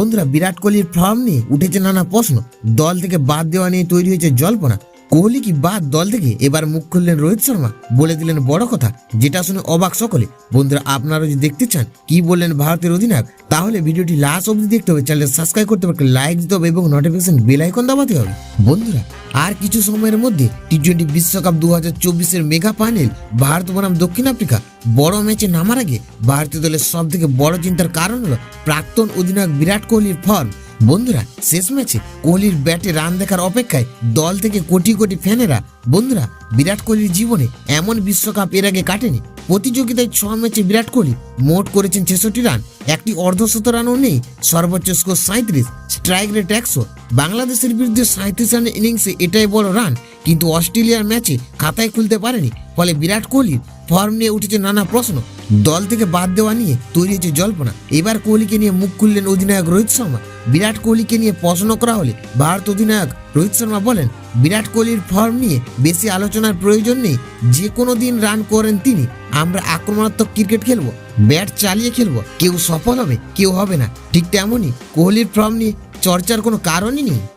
বন্ধুরা, বিরাট কোহলির ফর্ম নিয়ে উঠেছে নানা প্রশ্ন। দল থেকে বাদ দেওয়া নিয়ে তৈরি হয়েছে জল্পনা। কোহলি কি বাদ দল থেকে? এবার মুখ খুললেন রোহিত শর্মা, বলে দিলেন বড় কথা, যেটা শুনে অবাক সকলে। বন্ধুরা, আপনারা যদি দেখতে চান কি বললেন ভারতের অধিনায়ক, তাহলে ভিডিওটি লাস্ট অবধি দেখতে হবে। চ্যানেল সাবস্ক্রাইব করতে হবে, লাইক দিতে হবে এবং নোটিফিকেশন বেল আইকন দাবাতে হবে। বন্ধুরা, আর কিছু সময়ের মধ্যে টি-20 বিশ্বকাপ 2024-এর মেগা ফাইনাল ভারত বনাম দক্ষিণ আফ্রিকা। বড় ম্যাচে নামার আগে ভারতীয় দলের সব থেকে বড় চিন্তার কারণ হলো প্রাক্তন অধিনায়ক বিরাট কোহলির ফর্ম। বন্ধুরা, শেষ ম্যাচে কোহলির ব্যাটে রান দেখার অপেক্ষায় দল থেকে কোটি কোটি ফ্যানেরা। বন্ধুরা, বিরাট কোহলির জীবনে এমন বিশ্বকাপ এর আগে কাটেনি। প্রতিযোগিতায় 6 ম্যাচে বিরাট কোহলি মোট করেছেন 66 রান, একটি অর্ধশত রানও নেই। সর্বোচ্চ স্কোর 37, স্ট্রাইক রেট 100। বাংলাদেশের বিরুদ্ধে 37 রানের ইনিংসে এটাই বড় রান, কিন্তু অস্ট্রেলিয়ার ম্যাচে খাতায় খুলতে পারেনি। ফলে বিরাট কোহলির ফর্ম নিয়ে উঠেছে নানা প্রশ্ন। দল থেকে বাদ দেওয়া নিয়ে তৈরি হয়েছে জল্পনা। এবার কোহলিকে নিয়ে মুখ খুললেন অধিনায়ক রোহিত শর্মা। বিরাট কোহলিকে নিয়ে প্রশ্ন করা হলে ভারত অধিনায়ক রোহিত শর্মা বলেন, বিরাট কোহলির ফর্ম নিয়ে বেশি আলোচনার প্রয়োজন নেই। যে কোনো দিন রান করেন তিনি। আমরা আক্রমণাত্মক ক্রিকেট খেলবো, ব্যাট চালিয়ে খেলবো। কেউ সফল হবে, কেউ হবে না। ঠিক তেমনই কোহলির ফর্ম নিয়ে চর্চার কোনো কারণই নেই।